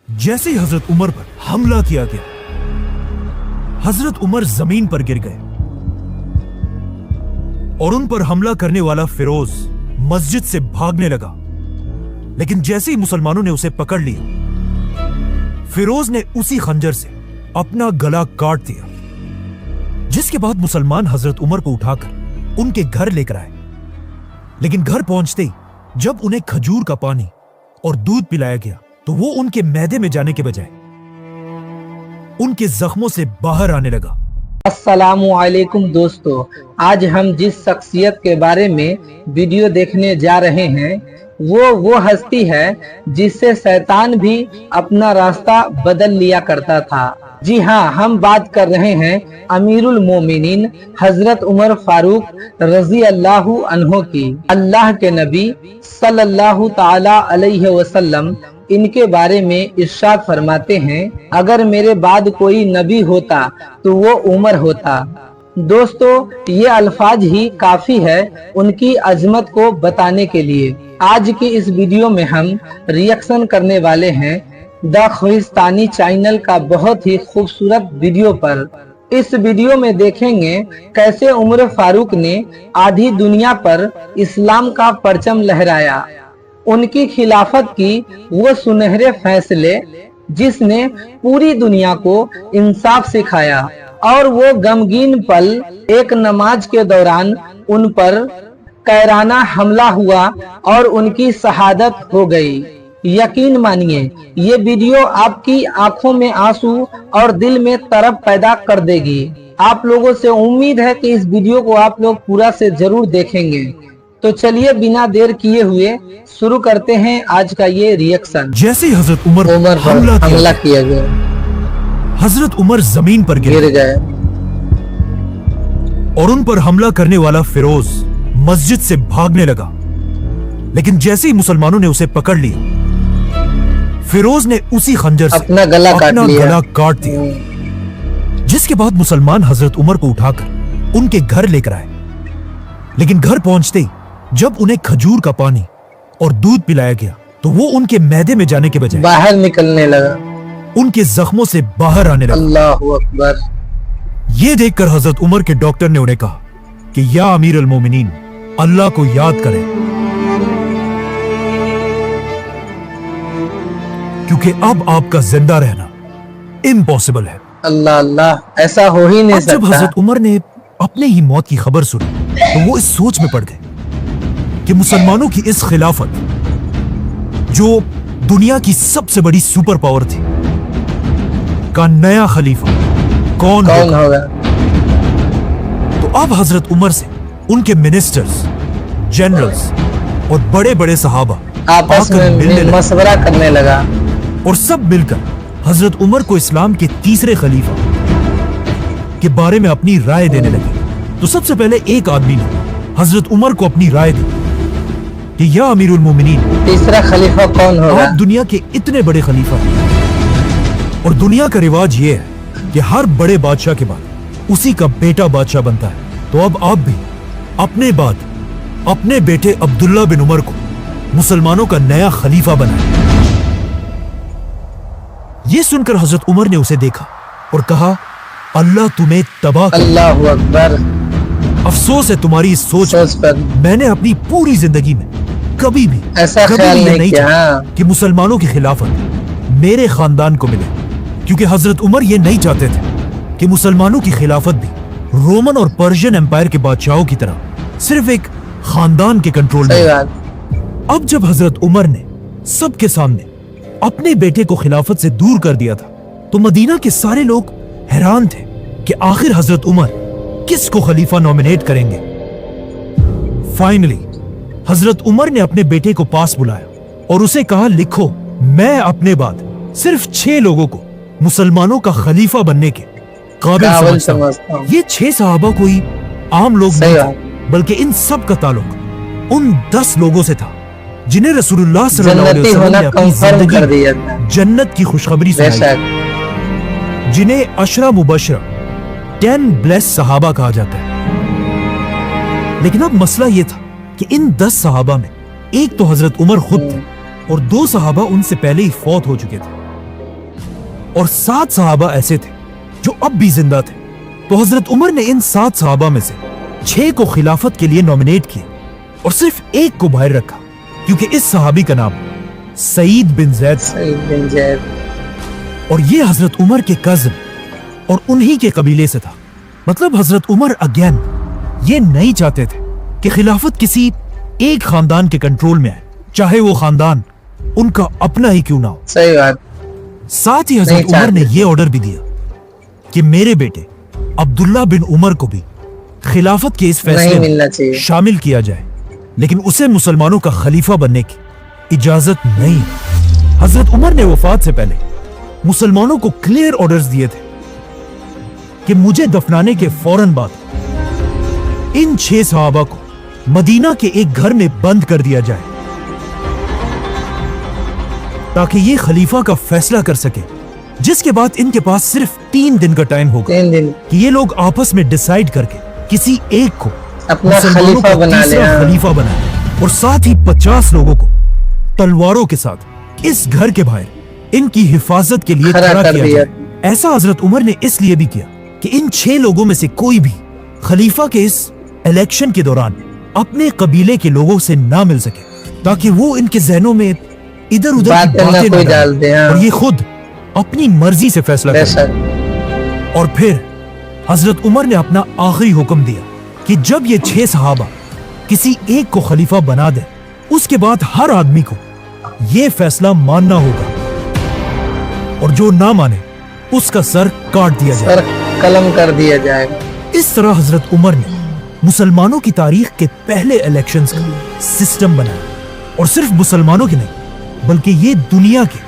जैसे ही हजरत उमर पर हमला किया गया, हजरत उमर जमीन पर गिर गए और उन पर हमला करने वाला फिरोज मस्जिद से भागने लगा। लेकिन जैसे ही मुसलमानों ने उसे पकड़ लिया, फिरोज ने उसी खंजर से अपना गला काट दिया, जिसके बाद मुसलमान हजरत उमर को उठाकर उनके घर लेकर आए। लेकिन घर पहुंचते ही जब उन्हें खजूर का पानी और दूध पिलाया गया, तो वो उनके मैदे में जाने के बजाय उनके जख्मों से बाहर आने लगा। अस्सलामु अलैकुम दोस्तों, आज हम जिस शख्सियत के बारे में वीडियो देखने जा रहे हैं वो हस्ती है जिससे शैतान भी अपना रास्ता बदल लिया करता था। जी हाँ, हम बात कर रहे हैं अमीरुल मोमिनीन हजरत उमर फारूक रजी अल्लाहु अन्हो की। अल्लाह के नबी सल्लल्लाहु ताला अलैहि वसल्लम इनके बारे में इरशाद फरमाते हैं, अगर मेरे बाद कोई नबी होता तो वो उमर होता। दोस्तों, ये अल्फाज ही काफी है उनकी अजमत को बताने के लिए। आज की इस वीडियो में हम रिएक्शन करने वाले हैं द ख्विस्तानी चैनल का बहुत ही खूबसूरत वीडियो पर। इस वीडियो में देखेंगे कैसे उमर फारूक ने आधी दुनिया पर इस्लाम का परचम लहराया, उनकी खिलाफत की वो सुनहरे फैसले जिसने पूरी दुनिया को इंसाफ सिखाया, और वो गमगीन पल एक नमाज के दौरान उन पर कायराना हमला हुआ और उनकी शहादत हो गई। यकीन मानिए ये वीडियो आपकी आंखों में आंसू और दिल में तरफ पैदा कर देगी। आप लोगों से उम्मीद है कि इस वीडियो को आप लोग पूरा से जरूर देखेंगे। तो चलिए बिना देर किए हुए शुरू करते हैं आज का ये रिएक्शन। जैसे ही हजरत उमर पर हमला किया गया, हजरत उमर जमीन पर गिर गए और उन पर हमला करने वाला फिरोज मस्जिद से भागने लगा। लेकिन जैसे ही मुसलमानों ने उसे पकड़ लिया, फिरोज ने उसी खंजर से अपना गला काट दिया, जिसके बाद मुसलमान हजरत उमर को उठाकर उनके घर लेकर आए। लेकिन घर पहुंचते ही जब उन्हें खजूर का पानी और दूध पिलाया गया, तो वो उनके मैदे में जाने के बजाय बाहर निकलने लगा, उनके जख्मों से बाहर आने लगा। अल्लाहु अकबर। ये देखकर हजरत उमर के डॉक्टर ने उन्हें कहा कि या अमीर अल मोमिनीन, अल्लाह को याद करें, क्योंकि अब आपका जिंदा रहना इम्पॉसिबल है। अल्लाह अल्लाह, ऐसा हो ही नहीं सकता। जब हजरत उमर ने अपने ही मौत की खबर सुनी, तो वो इस सोच में पड़ गए कि मुसलमानों की इस खिलाफत, जो दुनिया की सबसे बड़ी सुपर पावर थी, का नया खलीफा कौन होगा। तो अब हजरत उमर से उनके मिनिस्टर्स, जनरल्स और बड़े बड़े सहाबा आपस में मशवरा करने लगा, और सब मिलकर हजरत उमर को इस्लाम के तीसरे खलीफा के बारे में अपनी राय देने लगे। तो सबसे पहले एक आदमी ने हजरत उमर को अपनी राय दी कि या अमीरुल मोमिनीन, तीसरा खलीफा कौन होगा। आप दुनिया के इतने बड़े खलीफा हैं, और दुनिया का रिवाज ये है कि हर बड़े बादशाह के बाद उसी का बेटा बादशाह बनता है। तो अब आप भी अपने बाद अपने बेटे अब्दुल्ला बिन उमर को मुसलमानों का नया खलीफा बनाए। ये सुनकर हजरत उमर ने उसे देखा और कहा, अल्लाह तुम्हें तबाह करे। अल्लाहु अकबर। अफसोस है तुम्हारी इस सोच पर। मैंने अपनी पूरी जिंदगी में कभी भी ऐसा ख्याल नहीं किया कि मुसलमानों की खिलाफत मेरे खानदान को मिले, क्योंकि हजरत उमर ये नहीं चाहते थे कि मुसलमानों की खिलाफत भी रोमन और पर्शियन एम्पायर के बादशाहों की तरह सिर्फ एक खानदान के कंट्रोल में। अब जब हजरत उमर ने सबके सामने अपने बेटे को खिलाफत से दूर कर दिया था, तो मदीना के सारे लोग हैरान थे कि आखिर हजरत उमर किस को खलीफा नॉमिनेट करेंगे। फाइनली हजरत उमर ने अपने बेटे को पास बुलाया और उसे कहा, लिखो, मैं अपने बाद सिर्फ 6 लोगों को मुसलमानों का खलीफा बनने के काबिल समझता हूं। ये 6 सहाबा कोई आम लोग नहीं थे, बल्कि इन सब का ताल्लुक उन 10 लोगों से था जिन्हें रसूलुल्लाह सल्लल्लाहु अलैहि वसल्लम ने अपनी जिंदगी जन्नत की खुशखबरी सुनाई, जिन्हें अशरा मुबशरा 10 ब्लेस सहाबा कहा जाता है। लेकिन अब मसला यह था कि इन 10 सहाबा में एक तो हजरत उमर खुद थे और 2 सहाबा उनसे पहले ही फौत हो चुके थे। और 7 सहाबा ऐसे थे जो अब भी जिंदा थे। तो हजरत उमर ने इन 7 सहाबा में से 6 को खिलाफत के लिए नॉमिनेट किया और सिर्फ एक को बाहर रखा, क्योंकि इस सहाबी का नाम सईद बिन जैद और ये हजरत उमर के कज़न और उन्हीं के कबीले से था। मतलब हजरत उमर अगेन ये नहीं चाहते थे कि खिलाफत किसी एक खानदान के कंट्रोल में आए, चाहे वो खानदान उनका अपना ही क्यों ना हो। सही बात। साथ ही हजरत उमर ने यह ऑर्डर भी दिया कि मेरे बेटे अब्दुल्ला बिन उमर को भी खिलाफत के इस फैसले में शामिल किया जाए, लेकिन उसे मुसलमानों का खलीफा बनने की इजाजत नहीं। हजरत उमर ने वफात से पहले मुसलमानों को क्लियर ऑर्डर्स दिए थे कि मुझे दफनाने के फौरन बाद इन 6 सहाबा को मदीना के एक घर में बंद कर दिया जाए, ताकि ये खलीफा का फैसला कर सके, जिसके बाद इनके पास सिर्फ 3 दिन का टाइम होगा कि ये लोग आपस में डिसाइड करके किसी एक को अपना खलीफा बना बनाए और साथ ही 50 लोगों को तलवारों के साथ इस घर के बाहर इनकी हिफाजत के लिए खड़ा किया जाए। ऐसा हजरत उमर ने इसलिए भी किया कि इन 6 लोगों में से कोई भी खलीफा के इस इलेक्शन के दौरान अपने कबीले के लोगों से ना मिल सके, ताकि वो इनके जहनों में इधर उधर की बातें न डाल दें और ये खुद अपनी मर्जी से फैसला करें। और फिर हजरत उमर ने अपना आखिरी हुक्म दिया कि जब ये 6 सहाबा किसी एक को खलीफा बना दे, उसके बाद हर आदमी को ये फैसला मानना होगा और जो ना माने उसका सर काट दिया जाएगा, सर कलम कर दिया जाएगा। इस तरह हजरत उमर ने मुसलमानों की तारीख के पहले इलेक्शंस का सिस्टम बनाया और सिर्फ मुसलमानों के नहीं बल्कि ये दुनिया के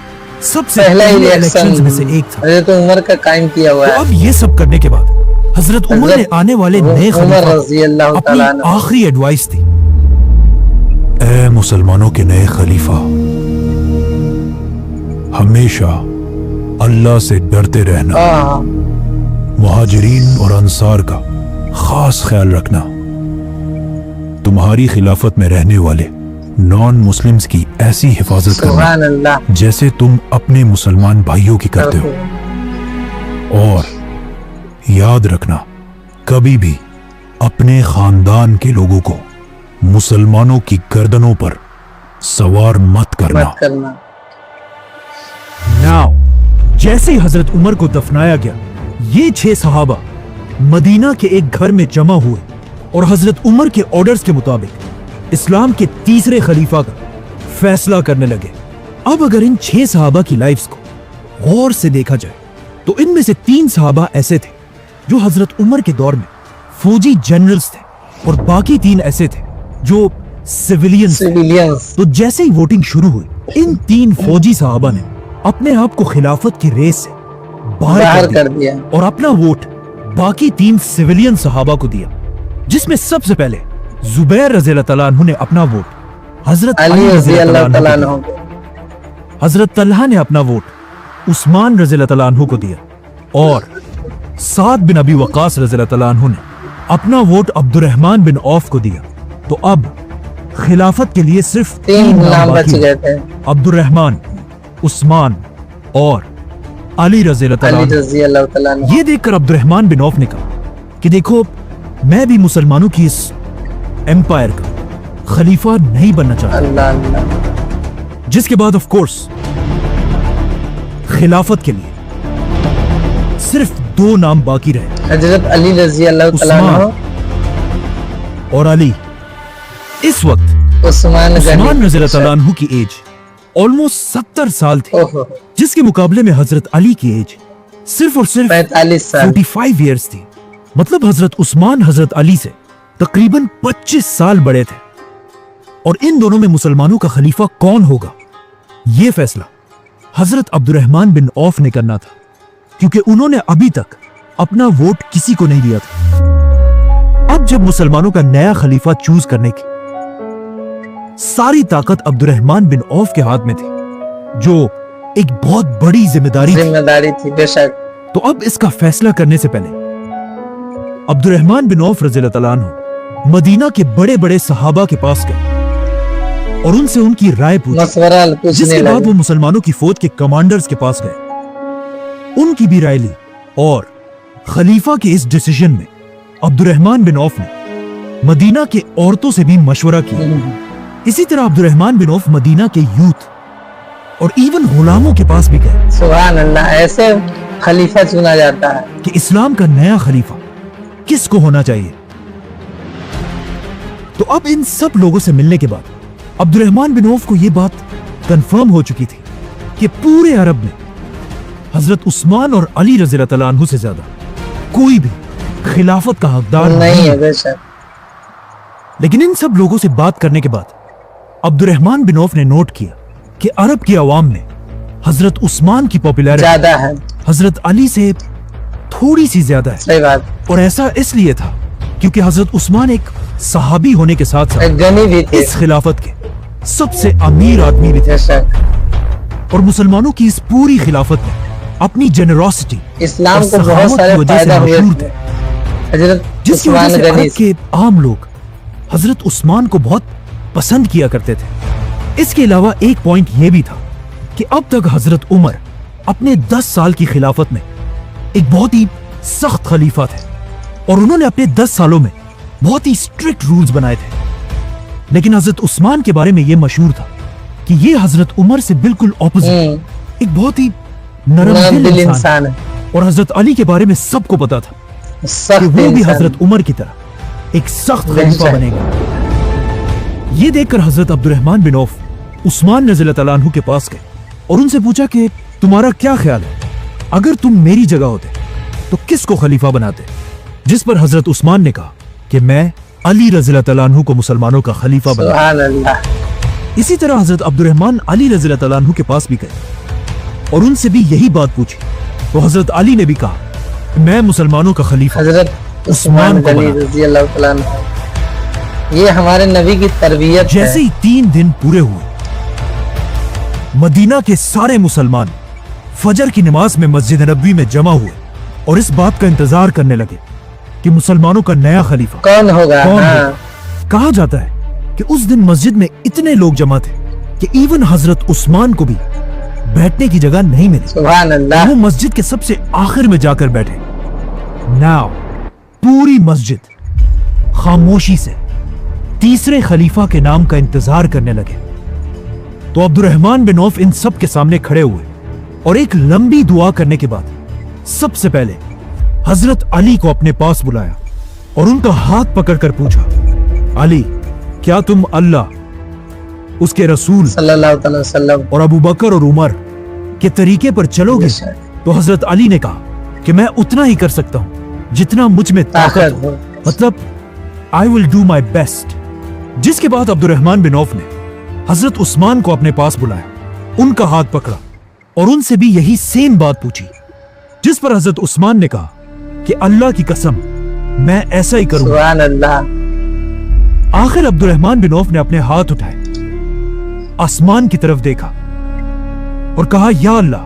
सबसे पहले इलेक्शंस में से एक था। हजरत उमर का कायम किया हुआ है। तो अब ये सब करने के बाद हजरत उमर ने आने वाले नए खलीफा को अपनी आखिरी एडवाइस दी। ऐ मुसलमानों के नए खलीफा, हमेशा अल्लाह से डरते रहना, मुहाजिरीन और अंसार का खास ख्याल रखना, तुम्हारी खिलाफत में रहने वाले नॉन मुस्लिम्स की ऐसी हिफाजत करना जैसे तुम अपने मुसलमान भाइयों की करते हो, और याद रखना कभी भी अपने खानदान के लोगों को मुसलमानों की गर्दनों पर सवार मत करना। नाउ जैसे ही हजरत उमर को दफनाया गया, ये 6 सहाबा मदीना के एक घर में जमा हुए और हजरत उमर के ऑर्डर्स के मुताबिक इस्लाम के तीसरे खलीफा का फैसला करने लगे। अब अगर इन 6 सहाबा की लाइफ्स को गौर से देखा जाए तो इनमें से 3 सहाबा ऐसे थे जो हजरत उमर के दौर में फौजी जनरल्स थे और बाकी 3 ऐसे थे जो सिविलियंस। तो जैसे ही वोटिंग शुरू हुई, इन 3 फौजी सहाबा ने अपने आप को खिलाफत की रेस से बाहर कर दिया और अपना वोट बाकी 3 सिविलियन सहाबा को दिया, जिसमें सबसे पहले जुबैर रज़ियल्लाहु तआला अन्हु ने अपना वोट हजरत अली रज़ियल्लाहु तआला अन्हु को दिया। हजरत तलहा ने अपना वोट उस्मान रज़ियल्लाहु तआला अन्हु को दिया और साद बिन अबी वक़ास रज़ियल्लाहु तआला अन्हु ने अपना वोट अब्दुर्रहमान बिन औफ को दिया। तो अब खिलाफत के लिए सिर्फ 3 नाम बच गए थे, अब्दुर्रहमान, उस्मान और अली रज़ियल्लाहु तआला अन्हु। ये देखकर अब्दुर्रहमान बिन औफ ने कहा कि देखो, मैं भी मुसलमानों की इस एम्पायर का खलीफा नहीं बनना चाहता। जिसके बाद ऑफ कोर्स खिलाफत के लिए सिर्फ 2 नाम बाकी रहे, हजरत अली रज़ियल्लाहु तआला अन्हु और अली। इस वक्त उस्मान रज़ियल्लाहु तआला अन्हु की एज ऑलमोस्ट 70 साल थी, जिसके मुकाबले में हजरत अली की एज सिर्फ और सिर्फ 45 ईयर्स थी। मतलब हजरत उस्मान हजरत अली से तकरीबन 25 साल बड़े थे। और इन दोनों में मुसलमानों का खलीफा कौन होगा, यह फैसला हजरत अब्दुर्रहमान बिन औफ ने करना था, क्योंकि उन्होंने अभी तक अपना वोट किसी को नहीं दिया था। अब जब मुसलमानों का नया खलीफा चूज करने की सारी ताकत अब्दुर्रहमान बिन औफ के हाथ में थी, जो एक बहुत बड़ी जिम्मेदारी थी बेशक। तो अब इसका फैसला करने से पहले अब्दुर्रहमान बिन औफ रज़ियल्लाहु तआला अन्हु मदीना के बड़े बड़े सहाबा के पास गए और उनसे उनकी राय पूछी। जिसके बाद वो मुसलमानों की फौज के कमांडर्स के पास गए उनकी भी राय ली और खलीफा के इस डिसीजन में अब्दुर्रहमान बिन औफ ने मदीना के औरतों से भी मशवरा किया। इसी तरह अब्दुर्रहमान बिन औफ मदीना के यूथ और इवन गुलामों के पास भी गए। सुभान अल्लाह, ऐसे खलीफा चुना जाता है कि इस्लाम का नया खलीफा किसको होना चाहिए। तो अब इन सब लोगों से मिलने के बाद अब्दुर्रहमान बिन औफ को यह बात कंफर्म हो चुकी थी कि पूरे अरब में हजरत उस्मान और अली रज़ी अल्लाह तआला अन्हु से ज्यादा कोई भी खिलाफत का हकदार नहीं है बेशक। लेकिन इन सब लोगों से बात करने के बाद अब्दुर्रहमान बिन औफ ने नोट किया कि अरब की आवाम में हजरत उस्मान की पॉपुलैरिटी ज्यादा है, हजरत अली से थोड़ी सी ज्यादा है। सही बात। और ऐसा इसलिए था क्योंकि हजरत उस्मान एक सहाबी होने के साथ साथ एक गनी भी थे, इस खिलाफत के सबसे अमीर आदमी भी थे। बेशक। और मुसलमानों की इस पूरी खिलाफत में अपनी जेनरोसिटी इस्लाम को बहुत सारे फायदा हुए थे हजरत जिसकी वजह उस्मान से गनी अरब के आम लोग हजरत उस्मान को बहुत पसंद किया करते थे। इसके अलावा एक पॉइंट यह भी था कि अब तक हजरत उमर अपने 10 साल की खिलाफत में एक बहुत ही सख्त खलीफा थे और उन्होंने अपने 10 सालों में बहुत ही स्ट्रिक्ट रूल्स बनाए थे। लेकिन हजरत उस्मान के बारे में यह मशहूर था कि यह हजरत उमर से बिल्कुल ऑपोजिट एक बहुत ही नरम दिल इंसान है। और हजरत अली के बारे में सबको पता था कि वो भी हजरत उमर की तरह एक सख्त खलीफा बनेगा। ये देखकर हजरत अब्दुर्रहमान बिन औफ उस्मान रज़ी अल्लाह तआला अन्हु के पास गए और उनसे पूछा कि तुम्हारा क्या ख्याल है, अगर तुम मेरी जगह होते तो किसको खलीफा बनाते। जिस पर हजरत उस्मान ने कहा कि मैं अली रज़ी अल्लाह तआला अन्हु को मुसलमानों का खलीफा बना। सुभान अल्लाह। इसी तरह हजरत अब्दुर्रहमान अली रज़ी अल्लाह तआला अन्हु के पास भी गए और उनसे भी यही बात पूछी तो हजरत अली ने भी कहा मैं मुसलमानों का खलीफा हजरत उस्मान गनी रज़ी अल्लाह तआला अन्हु, ये हमारे नबी की तरबियत है। जैसे ही 3 दिन पूरे हुए मदीना के सारे मुसलमान फजर की नमाज में मस्जिद नबवी में जमा हुए और इस बात का इंतजार करने लगे कि मुसलमानों का नया खलीफा कौन होगा। कौन हाँ। होगा। कहा जाता है कि उस दिन मस्जिद में इतने लोग जमा थे कि इवन हजरत उस्मान को भी बैठने की जगह नहीं मिली। सुभान अल्लाह। वो मस्जिद के सबसे आखिर में जाकर बैठे। नाउ पूरी मस्जिद खामोशी से तीसरे खलीफा के नाम का इंतजार करने लगे। तो अब्दुर्रहमान बिन औफ इन सब के सामने खड़े हुए और एक लंबी दुआ करने के बाद सबसे पहले हजरत अली को अपने पास बुलाया और उनका हाथ पकड़कर पूछा, अली क्या तुम अल्लाह, उसके रसूल सल्लल्लाहु अलैहि वसल्लम और अबू बकर और उमर के तरीके पर चलोगे। तो हजरत अली ने कहा कि मैं उतना ही कर सकता हूं जितना मुझ में ताकत हो, मतलब I will do my best. जिसके बाद अब्दुर्रहमान बिन औफ ने हजरत उस्मान को अपने पास बुलाया, उनका हाथ पकड़ा और उनसे भी यही सेम बात पूछी। जिस पर हजरत उस्मान ने कहा कि अल्लाह की कसम मैं ऐसा ही करूंगा। सुभान अल्लाह। आखिर अब्दुर्रहमान बिन औफ ने अपने हाथ उठाए, आसमान की तरफ देखा और कहा, या अल्लाह,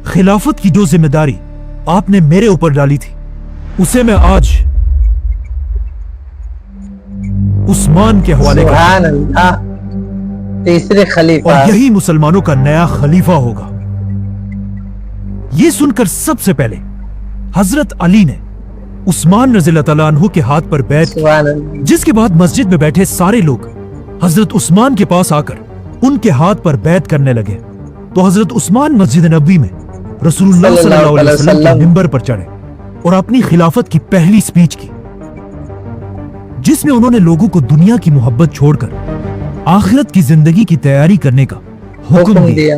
खिलाफत की जो जिम्मेदारी आपने मेरे ऊपर डाली थी उसे मैं आज उस्मान के हवाले कर। सुभान अल्लाह। तीसरे खलीफा और यही मुसलमानों का नया खलीफा होगा। यह सुनकर सबसे पहले हजरत अली ने उस्मान रज़ी अल्लाह तआला अन्हु के हाथ पर बैठ की, जिसके बाद मस्जिद में बैठे सारे लोग हजरत उस्मान के पास आकर उनके हाथ पर बैत करने लगे। तो हजरत उस्मान मस्जिद नबवी में रसूलुल्लाह सल्लल्लाहु अलैहि वसल्लम के मिंबर पर चढ़े और अपनी खिलाफत की पहली स्पीच की, जिसमें उन्होंने लोगों को दुनिया की मोहब्बत छोड़कर आखिरत की जिंदगी की तैयारी करने का हुक्म दिया।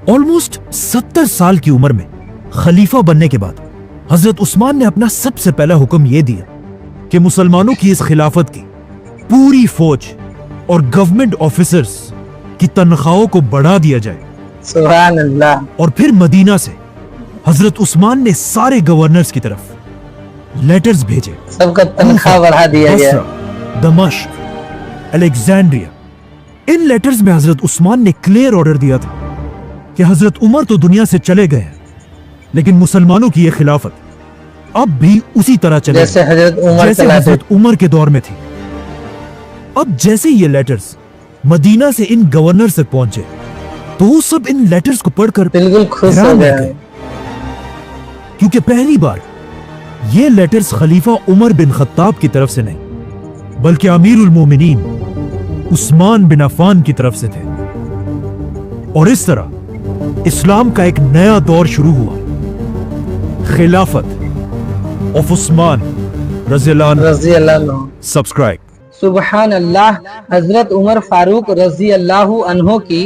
ऑलमोस्ट 70 साल की उम्र में खलीफा बनने के बाद हजरत उस्मान ने अपना सबसे पहला हुक्म यह दिया कि मुसलमानों की इस खिलाफत की पूरी फौज और गवर्नमेंट ऑफिसर्स की तनख्वाहों को बढ़ा दिया जाए। सुभान अल्लाह। और फिर मदीना से हजरत उस्मान ने सारे गवर्नर्स की तरफ लेटर्स भेजे, सबका तनख्वाह बढ़ा दिया गया। दमश्क, अलेक्जेंड्रिया। इन लेटर्स में हजरत उस्मान ने क्लियर ऑर्डर दिया था कि हजरत उमर तो दुनिया से चले गए हैं, लेकिन मुसलमानों की यह खिलाफत अब भी उसी तरह चले जैसे हजरत उमर के दौर में थी। अब जैसे ये लेटर्स मदीना से इन गवर्नर तक पहुंचे तो वो सब इन लेटर्स को पढ़कर बिल्कुल खुश हो गए। क्योंकि पहली बार ये लेटर्स खलीफा उमर बिन खत्ताब की तरफ से नहीं बल्कि अमीरुल मोमिनीन उस्मान बिन अफान की तरफ से थे। और इस तरह इस्लाम का एक नया दौर शुरू हुआ, खिलाफत ऑफ उस्मान रज़ी अल्लाह अन्हु। सब्सक्राइब। सुबहान अल्लाह। हजरत उमर फारूक रजी अल्लाह अन्हो की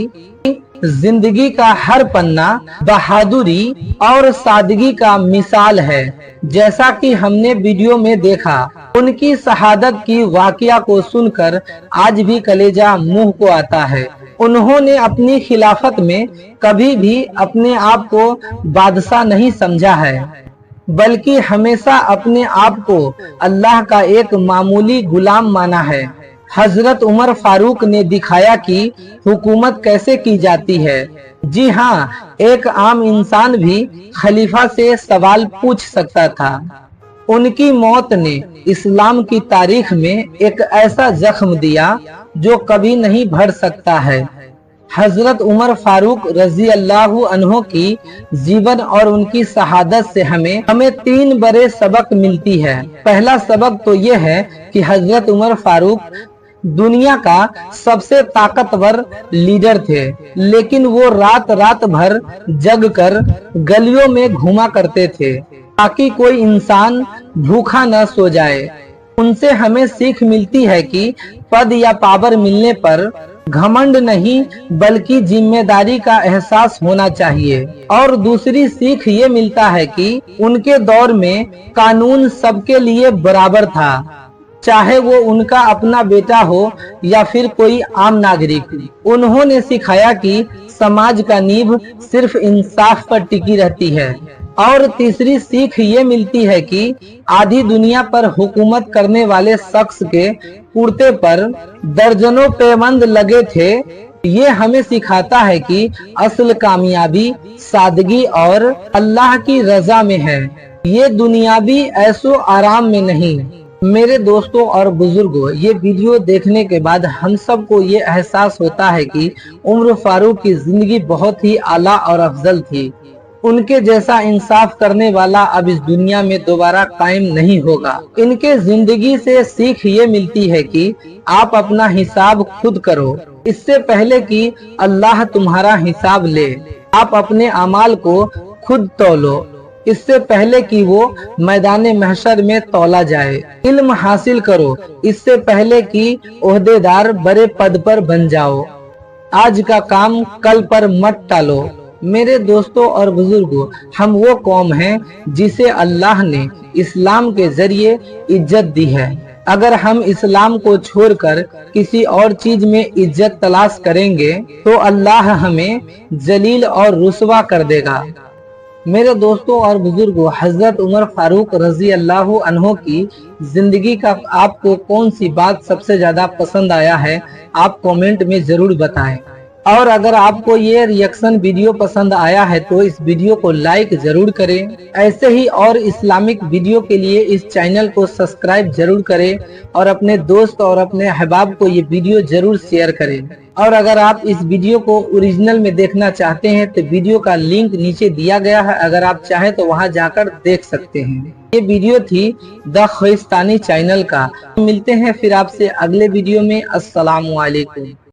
जिंदगी का हर पन्ना बहादुरी और सादगी का मिसाल है। जैसा कि हमने वीडियो में देखा, उनकी शहादत की वाकया को सुनकर आज भी कलेजा मुंह को आता है। उन्होंने अपनी खिलाफत में कभी भी अपने आप को बादशाह नहीं समझा है, बल्कि हमेशा अपने आप को अल्लाह का एक मामूली गुलाम माना है। हजरत उमर फारूक ने दिखाया कि हुकूमत कैसे की जाती है। जी हाँ, एक आम इंसान भी खलीफा से सवाल पूछ सकता था। उनकी मौत ने इस्लाम की तारीख में एक ऐसा जख्म दिया जो कभी नहीं भर सकता है। हजरत उमर फारूक रजी अल्लाह अन्हो की जीवन और उनकी शहादत से हमें 3 बड़े सबक मिलती है। पहला सबक तो यह है कि हजरत उमर फारूक दुनिया का सबसे ताकतवर लीडर थे, लेकिन वो रात रात भर जग कर गलियों में घूमा करते थे ताकि कोई इंसान भूखा न सो जाए। उनसे हमें सीख मिलती है कि पद या पावर मिलने पर घमंड नहीं बल्कि जिम्मेदारी का एहसास होना चाहिए। और दूसरी सीख ये मिलता है कि उनके दौर में कानून सबके लिए बराबर था, चाहे वो उनका अपना बेटा हो या फिर कोई आम नागरिक। उन्होंने सिखाया कि समाज का नींव सिर्फ इंसाफ पर टिकी रहती है। और तीसरी सीख ये मिलती है कि आधी दुनिया पर हुकूमत करने वाले शख्स के कुर्ते पर दर्जनों पैबंद लगे थे। ये हमें सिखाता है कि असल कामयाबी सादगी और अल्लाह की रजा में है, ये दुनियावी ऐशो आराम में नहीं। मेरे दोस्तों और बुजुर्गों, ये वीडियो देखने के बाद हम सबको ये एहसास होता है कि उमर फारूक की जिंदगी बहुत ही आला और अफजल थी। उनके जैसा इंसाफ करने वाला अब इस दुनिया में दोबारा कायम नहीं होगा। इनके जिंदगी से सीख ये मिलती है कि आप अपना हिसाब खुद करो, इससे पहले कि अल्लाह तुम्हारा हिसाब ले। आप अपने अमाल को खुद तौलो, इससे पहले कि वो मैदान महशर में तौला जाए। इल्म हासिल करो, इससे पहले कि ओहदेदार बड़े पद पर बन जाओ। आज का काम कल पर मत टालो। मेरे दोस्तों और बुजुर्गों, हम वो कौम हैं जिसे अल्लाह ने इस्लाम के जरिए इज्जत दी है। अगर हम इस्लाम को छोड़कर किसी और चीज में इज्जत तलाश करेंगे तो अल्लाह हमें जलील और रुसवा कर देगा। मेरे दोस्तों और बुजुर्गों, हजरत उमर फारूक रजी अल्लाह अन्हो की जिंदगी का आपको कौन सी बात सबसे ज्यादा पसंद आया है, आप कमेंट में जरूर बताएं। और अगर आपको ये रिएक्शन वीडियो पसंद आया है तो इस वीडियो को लाइक जरूर करें। ऐसे ही और इस्लामिक वीडियो के लिए इस चैनल को सब्सक्राइब जरूर करें और अपने दोस्त और अपने अहबाब को ये वीडियो जरूर शेयर करें। और अगर आप इस वीडियो को ओरिजिनल में देखना चाहते हैं तो वीडियो का लिंक नीचे दिया गया है, अगर आप चाहें तो वहां जाकर देख सकते हैं। ये वीडियो थी द ख्वाहिस्तानी चैनल का। मिलते हैं फिर आपसे अगले वीडियो में। अस्सलामु अलैकुम।